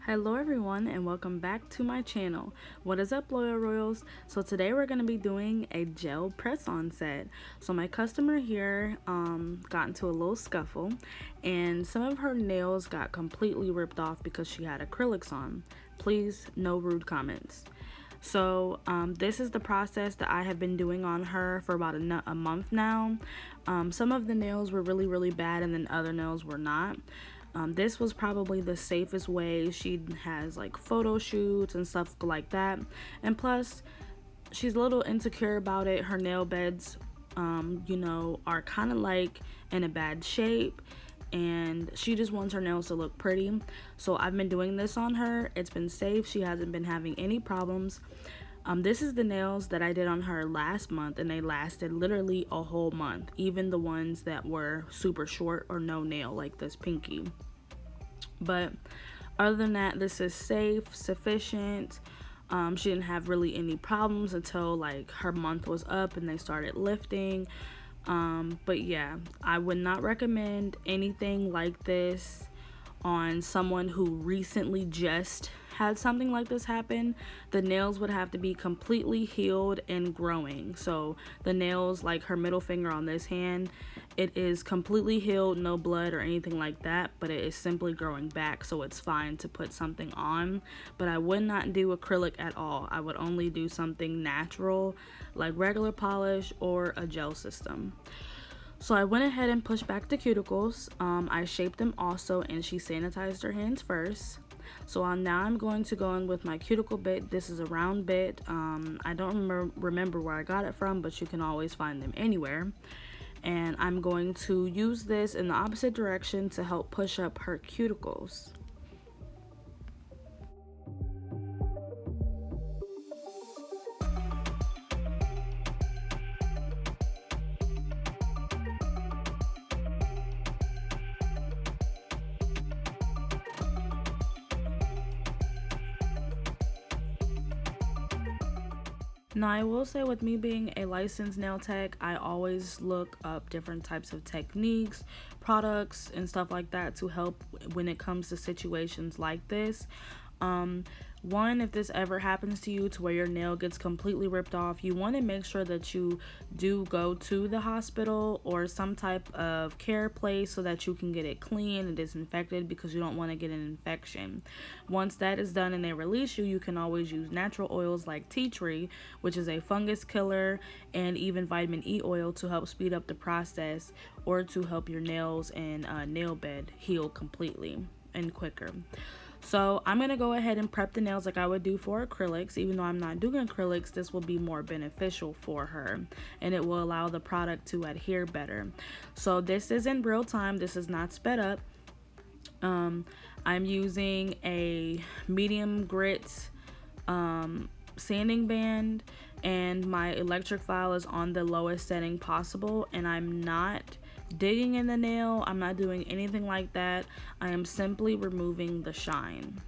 Hello everyone and welcome back to my channel. What is up, Loyal Royals? So today we're going to be doing a gel press on set. So my customer here got into a little scuffle and some of her nails got completely ripped off because she had acrylics on. Please, no rude comments. So this is the process that I have been doing on her for about a month now. Some of the nails were really bad and then other nails were not. This was probably the safest way. She has like photo shoots and stuff like that, and plus she's a little insecure about it. Her nail beds are kind of like in a bad shape, and she just wants her nails to look pretty. So I've been doing this on her. It's been safe. She hasn't been having any problems. This is the nails that I did on her last month, and they lasted literally a whole month, even the ones that were super short or no nail like this pinky. But other than that, this is safe, sufficient. She didn't have really any problems until like her month was up and they started lifting. But yeah, I would not recommend anything like this on someone who recently just had something like this happen. The nails would have to be completely healed and growing. So the nails, like her middle finger on this hand, it is completely healed, no blood or anything like that, but it is simply growing back, so it's fine to put something on. But I would not do acrylic at all. I would only do something natural like regular polish or a gel system. So I went ahead and pushed back the cuticles. I shaped them also, and she sanitized her hands first. So now I'm going to go in with my cuticle bit. This is a round bit. I don't remember where I got it from, but you can always find them anywhere. And I'm going to use this in the opposite direction to help push up her cuticles. Now, I will say, with me being a licensed nail tech, I always look up different types of techniques, products, and stuff like that to help when it comes to situations like this. One, if this ever happens to you to where your nail gets completely ripped off, you want to make sure that you do go to the hospital or some type of care place so that you can get it clean and disinfected, because you don't want to get an infection. Once that is done and they release you, you can always use natural oils like tea tree, which is a fungus killer, and even vitamin E oil to help speed up the process or to help your nails and nail bed heal completely and quicker. So I'm going to go ahead and prep the nails like I would do for acrylics. Even though I'm not doing acrylics, this will be more beneficial for her, and it will allow the product to adhere better. So this is in real time. This is not sped up. I'm using a medium grit sanding band, and my electric file is on the lowest setting possible, and I'm not digging in the nail. I'm not doing anything like that. I am simply removing the shine.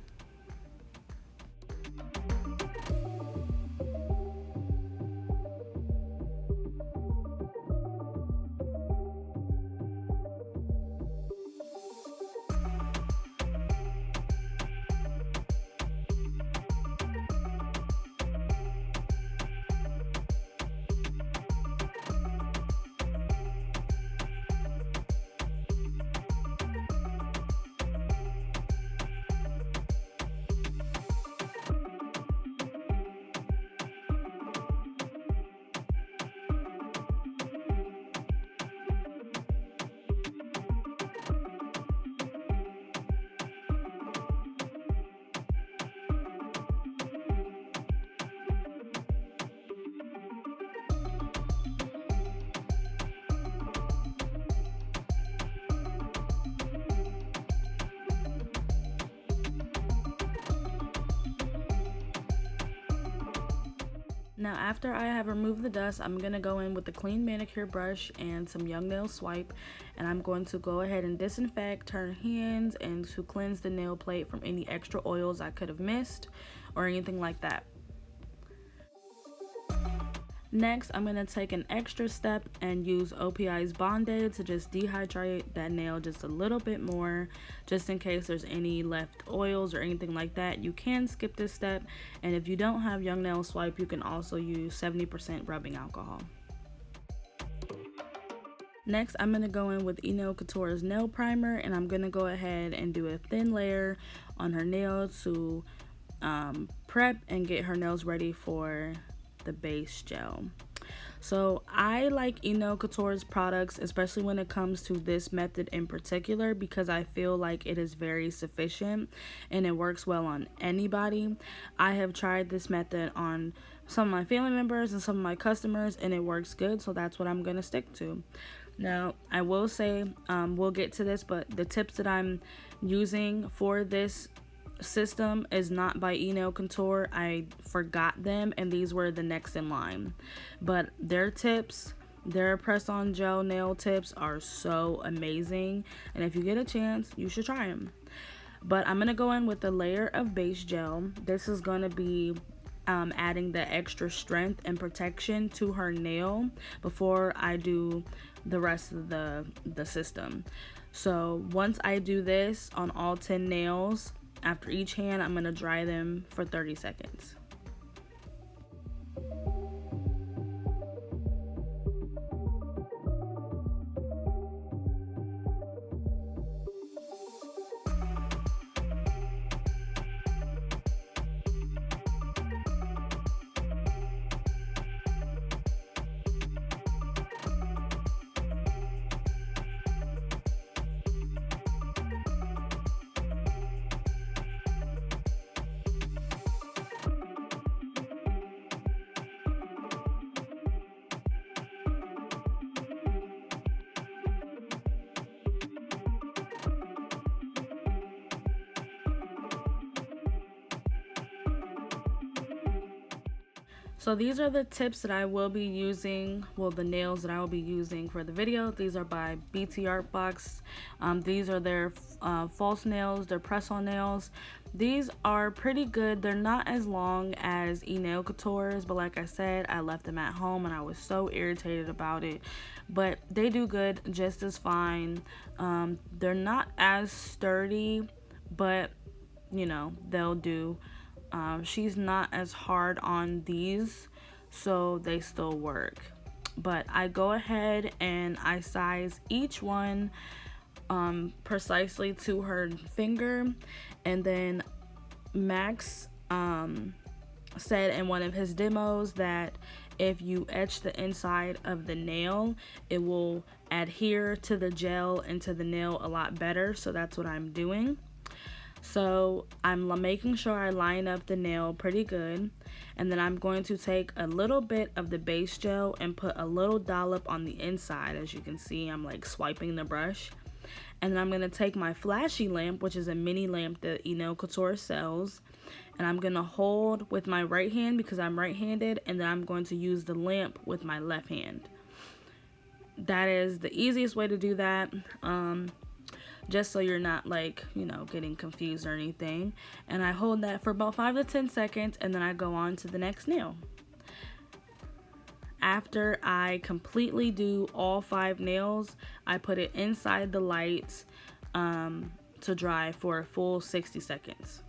Now, after I have removed the dust, I'm going to go in with a clean manicure brush and some Young Nail Swipe, and I'm going to go ahead and disinfect her hands and to cleanse the nail plate from any extra oils I could have missed or anything like that. Next, I'm going to take an extra step and use OPI's Bond-Aid to just dehydrate that nail just a little bit more, just in case there's any left oils or anything like that. You can skip this step, and if you don't have Young Nail Swipe, you can also use 70% rubbing alcohol. Next, I'm going to go in with Enail Couture's nail primer, and I'm going to go ahead and do a thin layer on her nail to prep and get her nails ready for the base gel. So I like Enail Couture's products, especially when it comes to this method in particular, because I feel like it is very sufficient and it works well on anybody. I have tried this method on some of my family members and some of my customers, and it works good, so that's what I'm going to stick to. Now, I will say, we'll get to this, but the tips that I'm using for this system is not by Enail Couture. I forgot them, and these were the next in line. But their tips, their press-on gel nail tips are so amazing, and if you get a chance, you should try them. But I'm going to go in with a layer of base gel. This is going to be adding the extra strength and protection to her nail before I do the rest of the system. So once I do this on all 10 nails, after each hand, I'm going to dry them for 30 seconds. So these are the tips that I will be using, well, the nails that I will be using for the video. These are by BT Art Box. These are their false nails, their press-on nails. These are pretty good. They're not as long as Enail Couture's, but like I said, I left them at home and I was so irritated about it. But they do good just as fine. They're not as sturdy, but you know, they'll do. She's not as hard on these, so they still work. But I go ahead and I size each one precisely to her finger. And then Max said in one of his demos that if you etch the inside of the nail, it will adhere to the gel and to the nail a lot better. So that's what I'm doing. So I'm making sure I line up the nail pretty good, and then I'm going to take a little bit of the base gel and put a little dollop on the inside. As you can see, I'm like swiping the brush. And then I'm going to take my flashy lamp, which is a mini lamp that Enail Couture sells, and I'm going to hold with my right hand because I'm right-handed, and then I'm going to use the lamp with my left hand. That is the easiest way to do that. Just so you're not like, you know, getting confused or anything. And I hold that for about 5 to 10 seconds, and then I go on to the next nail. After I completely do all 5 nails, I put it inside the lights to dry for a full 60 seconds.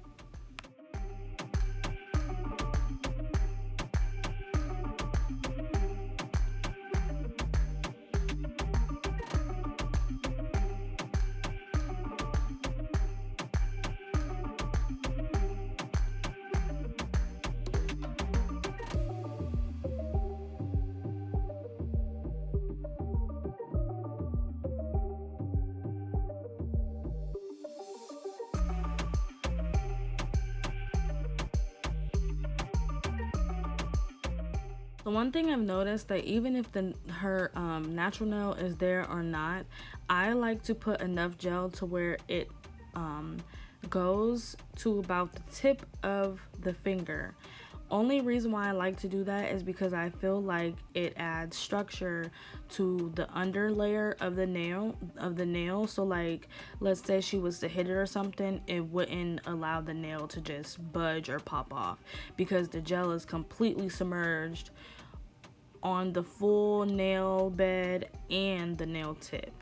The one thing I've noticed that even if her natural nail is there or not, I like to put enough gel to where it goes to about the tip of the finger. Only reason why I like to do that is because I feel like it adds structure to the under layer of the nail. So like, let's say she was to hit it or something, it wouldn't allow the nail to just budge or pop off because the gel is completely submerged on the full nail bed and the nail tip.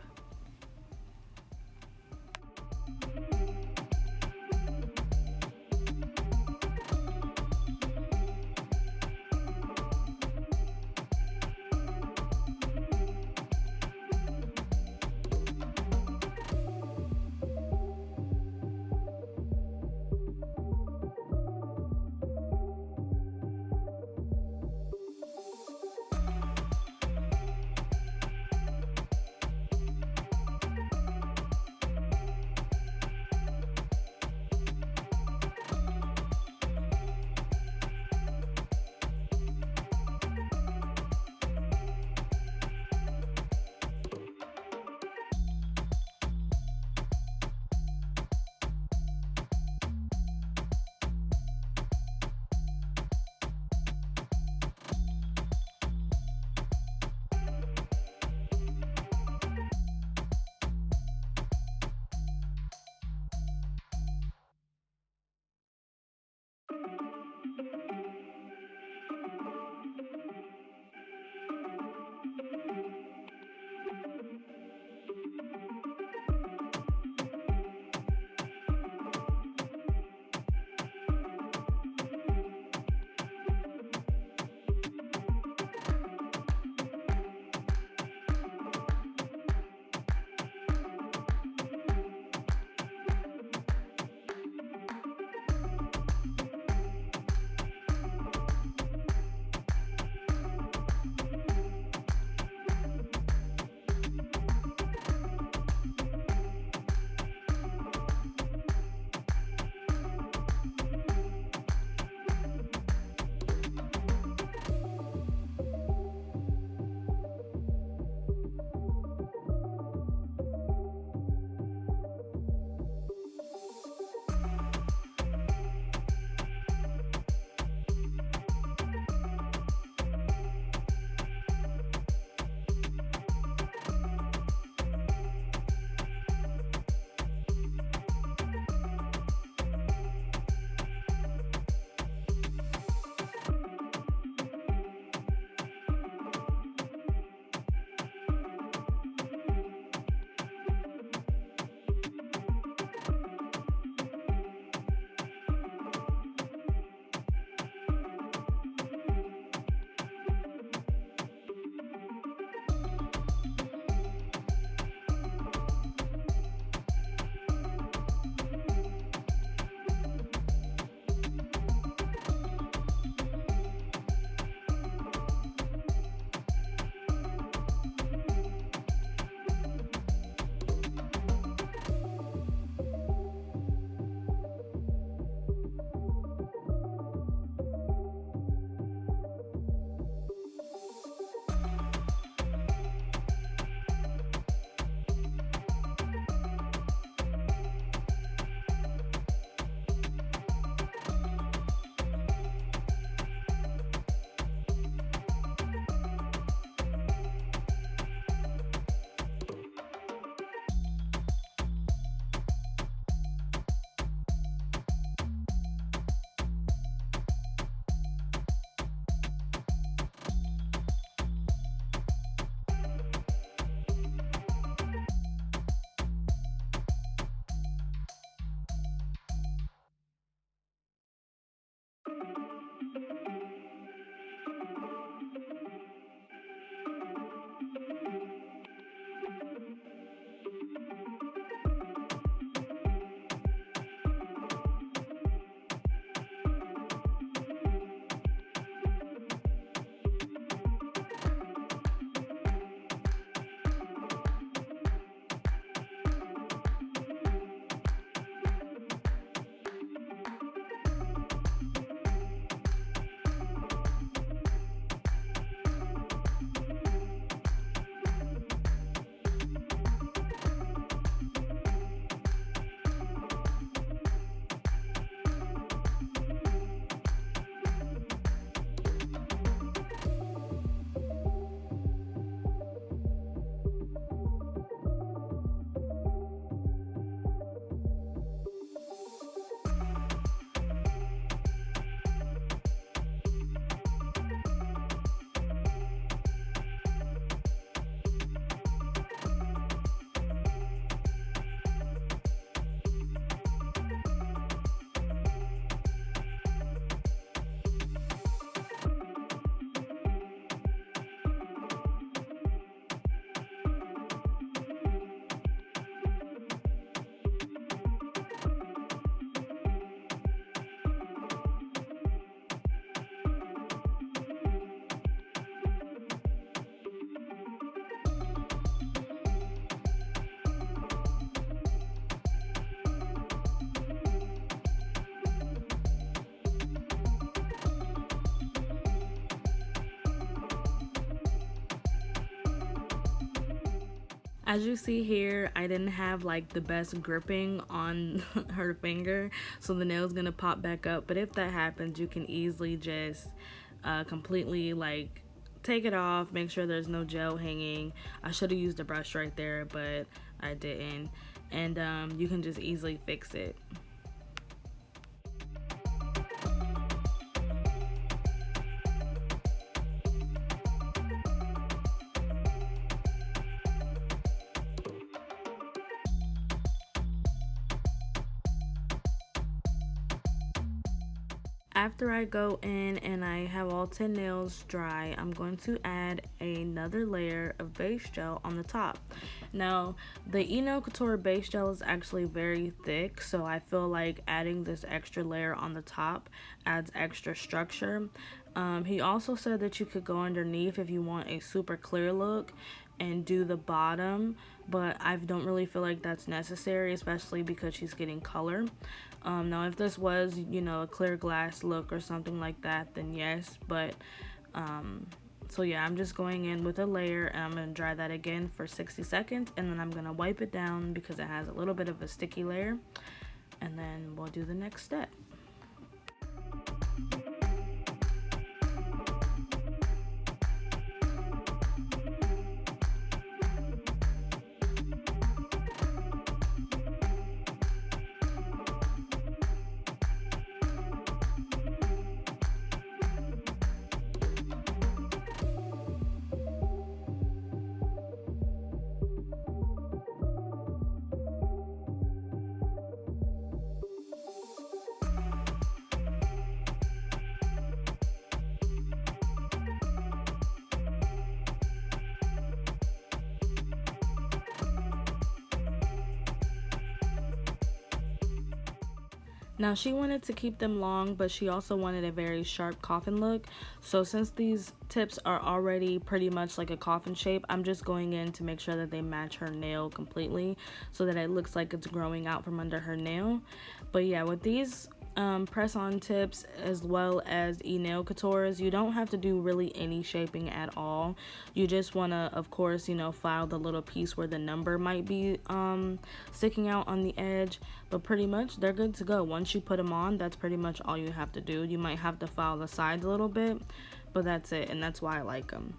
As you see here, I didn't have like the best gripping on her finger, so the nail's gonna pop back up. But if that happens, you can easily just completely like take it off, make sure there's no gel hanging. I should have used a brush right there, but I didn't. And you can just easily fix it. After I go in and I have all 10 nails dry, I'm going to add another layer of base gel on the top. Now, the Enail Couture base gel is actually very thick, so I feel like adding this extra layer on the top adds extra structure. He also said that you could go underneath if you want a super clear look and do the bottom, but I don't really feel like that's necessary, especially because she's getting color. Now if this was, you know, a clear glass look or something like that, then yes, but so yeah, I'm just going in with a layer and I'm going to dry that again for 60 seconds, and then I'm going to wipe it down because it has a little bit of a sticky layer, and then we'll do the next step. Now she wanted to keep them long, but she also wanted a very sharp coffin look. So since these tips are already pretty much like a coffin shape, I'm just going in to make sure that they match her nail completely so that it looks like it's growing out from under her nail. But yeah, with these press-on tips as well as Enail Coutures, you don't have to do really any shaping at all. You just want to, of course, you know, file the little piece where the number might be sticking out on the edge, but pretty much they're good to go. Once you put them on, that's pretty much all you have to do. You might have to file the sides a little bit, but that's it, and that's why I like them.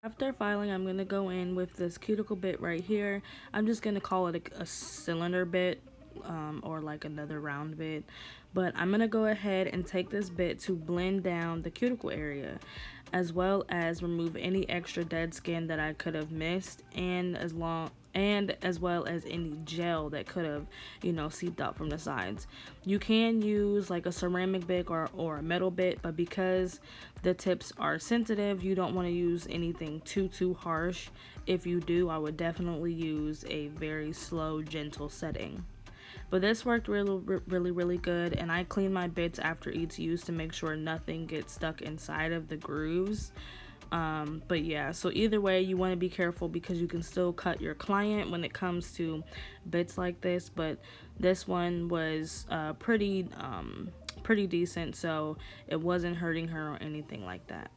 After filing, I'm going to go in with this cuticle bit right here. I'm just going to call it a cylinder bit, or like another round bit. But I'm going to go ahead and take this bit to blend down the cuticle area, as well as remove any extra dead skin that I could have missed, and as well as any gel that could have, you know, seeped out from the sides. You can use like a ceramic bit or a metal bit, but because the tips are sensitive, you don't want to use anything too harsh. If you do, I would definitely use a very slow, gentle setting. But this worked really good, and I clean my bits after each use to make sure nothing gets stuck inside of the grooves. But yeah, so either way, you want to be careful because you can still cut your client when it comes to bits like this. But this one was pretty decent, so it wasn't hurting her or anything like that.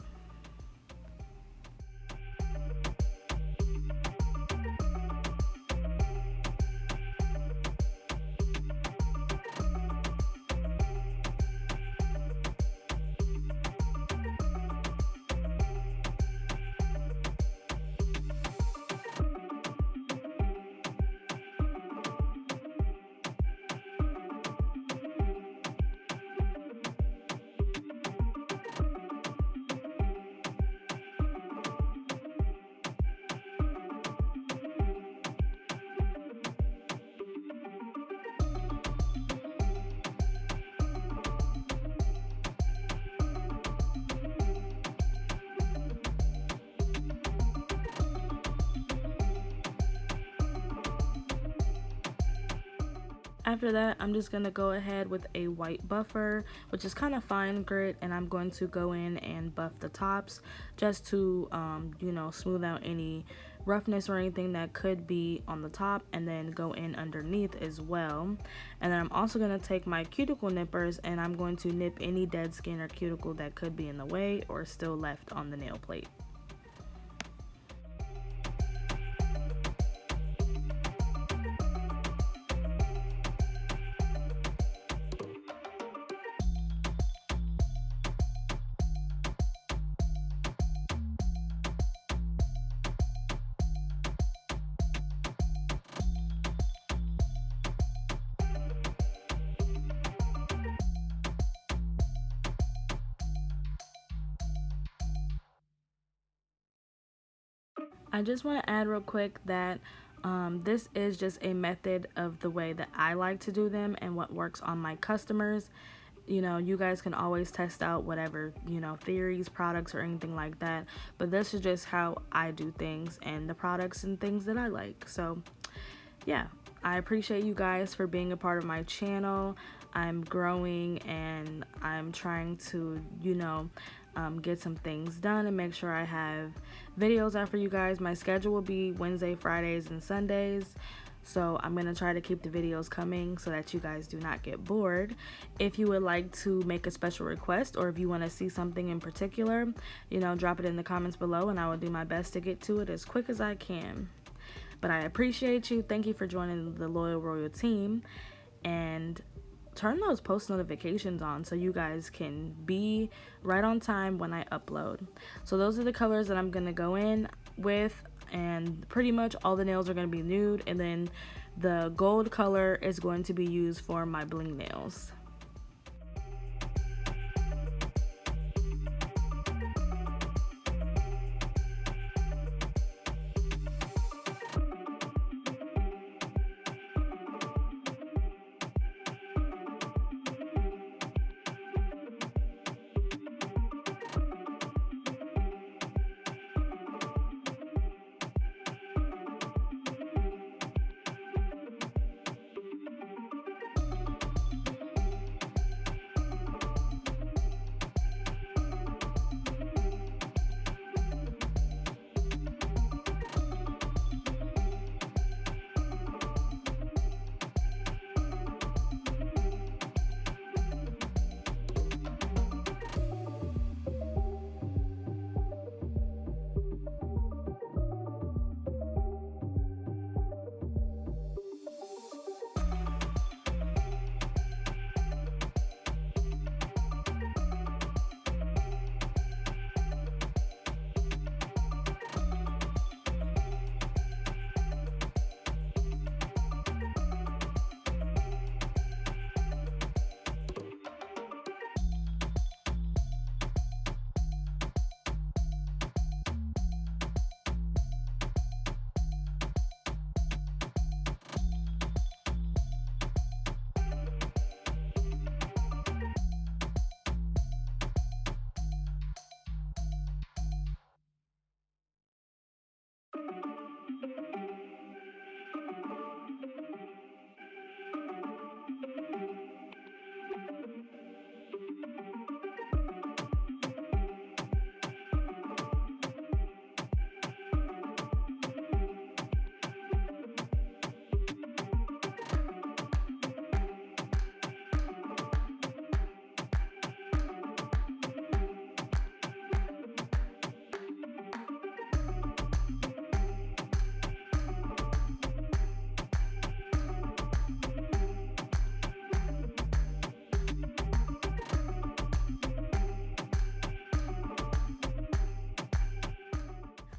After that, I'm just gonna go ahead with a white buffer, which is kind of fine grit, and I'm going to go in and buff the tops just to, you know, smooth out any roughness or anything that could be on the top, and then go in underneath as well. And then I'm also gonna take my cuticle nippers and I'm going to nip any dead skin or cuticle that could be in the way or still left on the nail plate. I just want to add real quick that this is just a method of the way that I like to do them and what works on my customers. You know, you guys can always test out whatever, you know, theories, products, or anything like that. But this is just how I do things and the products and things that I like. So, yeah, I appreciate you guys for being a part of my channel. I'm growing and I'm trying to, you know, get some things done and make sure I have videos out for you guys. My schedule will be Wednesday, Fridays, and Sundays. So I'm going to try to keep the videos coming so that you guys do not get bored. If you would like to make a special request or if you want to see something in particular, you know, drop it in the comments below and I will do my best to get to it as quick as I can. But I appreciate you. Thank you for joining the Loyal Royal team. And turn those post notifications on so you guys can be right on time when I upload. So those are the colors that I'm going to go in with, and pretty much all the nails are going to be nude, and then the gold color is going to be used for my bling nails.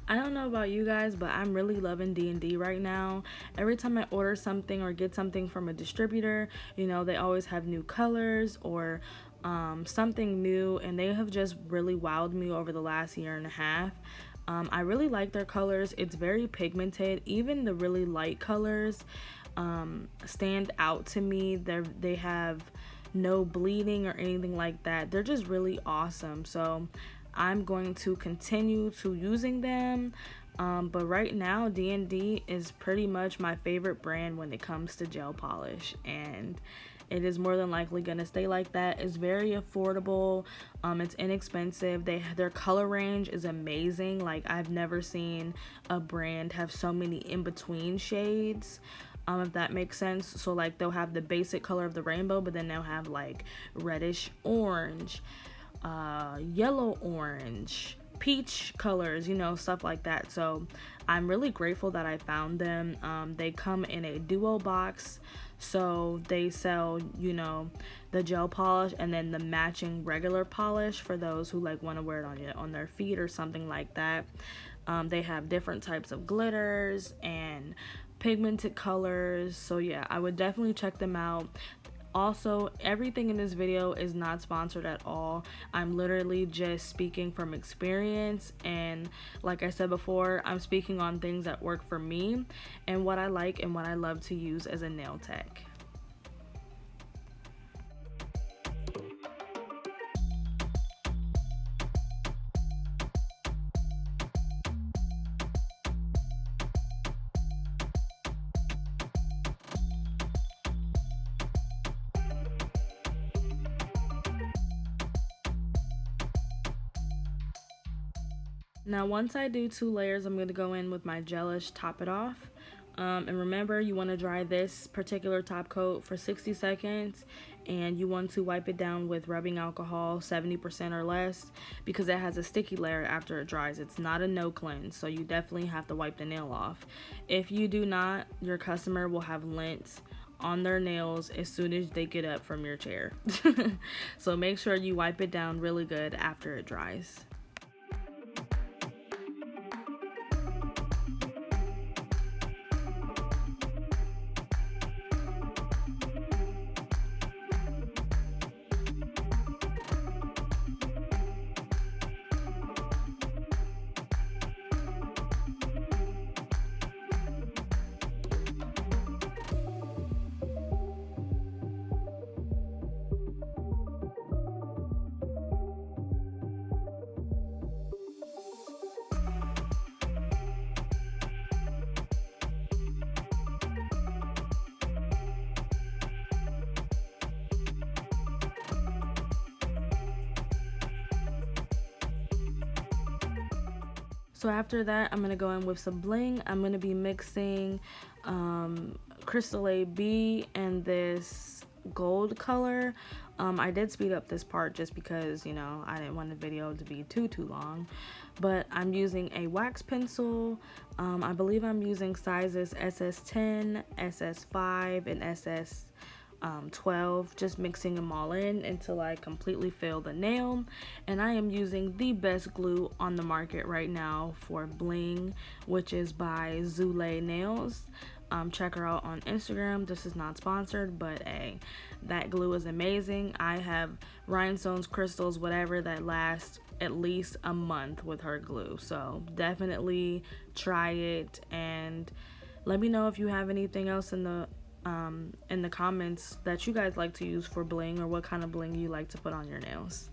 I don't know about you guys, but I'm really loving D&D right now. Every time I order something or get something from a distributor, you know, they always have new colors or something new, and they have just really wowed me over the last year and a half. I really like their colors. It's very pigmented. Even the really light colors stand out to me. They have no bleeding or anything like that. They're just really awesome. So I'm going to continue to using them. But right now D&D is pretty much my favorite brand when it comes to gel polish, and it is more than likely gonna stay like that. It's very affordable. It's inexpensive. Their color range is amazing. Like, I've never seen a brand have so many in between shades. If that makes sense. So like, they'll have the basic color of the rainbow, but then they'll have like reddish orange, yellow orange, peach colors, you know, stuff like that. So I'm really grateful that I found them. They come in a duo box, so they sell, you know, the gel polish and then the matching regular polish for those who like want to wear it on their feet or something like that. They have different types of glitters and pigmented colors, so yeah, I would definitely check them out. Also, everything in this video is not sponsored at all. I'm literally just speaking from experience, and like I said before, I'm speaking on things that work for me and what I like and what I love to use as a nail tech. Now once I do 2 layers, I'm going to go in with my gelish, top it off. And remember, you want to dry this particular top coat for 60 seconds, and you want to wipe it down with rubbing alcohol 70% or less, because it has a sticky layer after it dries. It's not a no cleanse, so you definitely have to wipe the nail off. If you do not, your customer will have lint on their nails as soon as they get up from your chair. So make sure you wipe it down really good after it dries. So after that, I'm going to go in with some bling. I'm going to be mixing Crystal AB and this gold color. I did speed up this part just because, you know, I didn't want the video to be too long. But I'm using a wax pencil. I believe I'm using sizes SS10, SS5, and SS12, just mixing them all in until I completely fill the nail. And I am using the best glue on the market right now for bling, which is by Zule Nails. Check her out on Instagram. This is not sponsored, but hey, that glue is amazing. I have rhinestones, crystals, whatever, that last at least a month with her glue. So definitely try it, and let me know if you have anything else in the comments that you guys like to use for bling, or what kind of bling you like to put on your nails.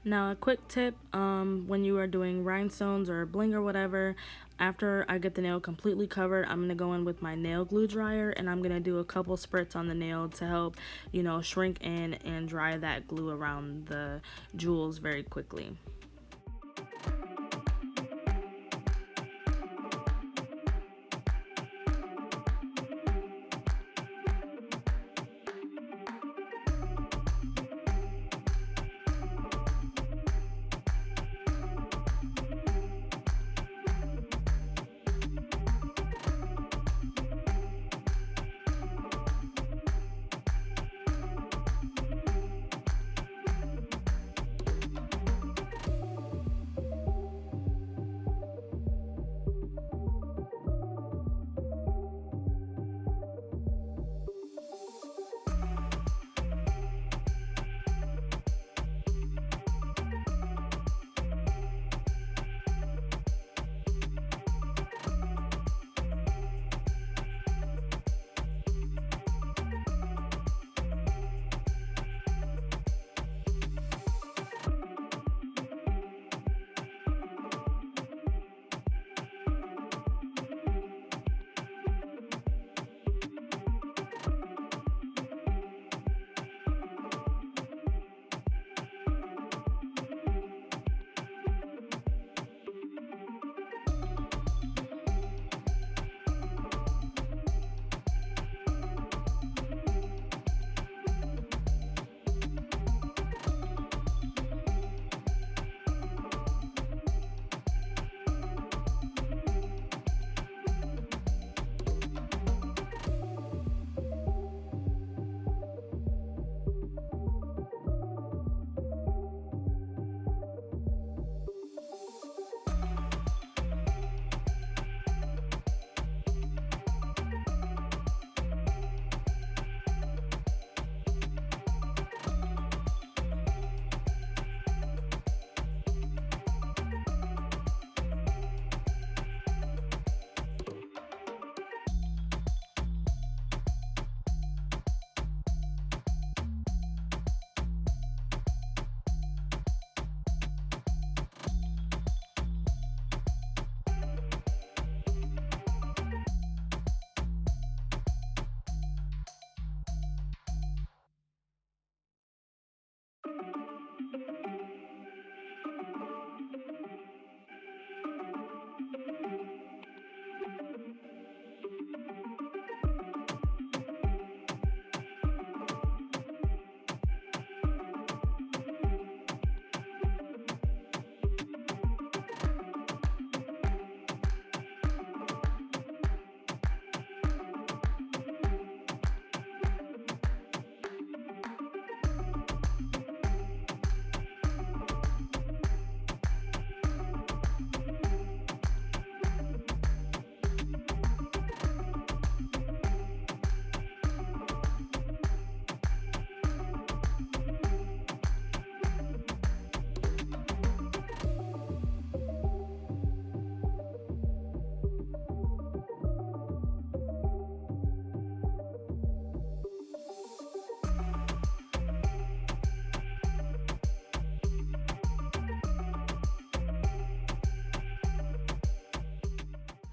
Now, a quick tip, when you are doing rhinestones or bling or whatever, after I get the nail completely covered, I'm going to go in with my nail glue dryer, and I'm going to do a couple spritz on the nail to help, you know, shrink in and dry that glue around the jewels very quickly.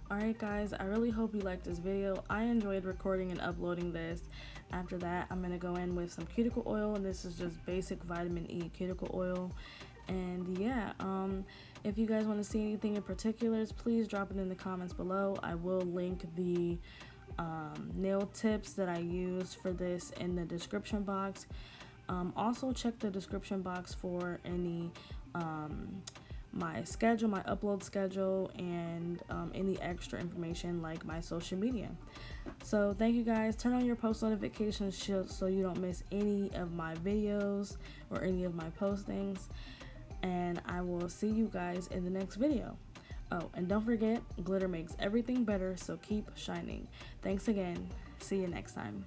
Alright guys, I really hope you liked this video. I enjoyed recording and uploading this. After that, I'm going to go in with some cuticle oil, and this is just basic vitamin E cuticle oil. And yeah, if you guys want to see anything in particulars, please drop it in the comments below. I will link the nail tips that I use for this in the description box. Also check the description box for any my schedule, my upload schedule, and any extra information like my social media. So thank you guys. Turn on your post notifications so you don't miss any of my videos or any of my postings, and I will see you guys in the next video. Oh, and don't forget, glitter makes everything better, so keep shining. Thanks again. See you next time.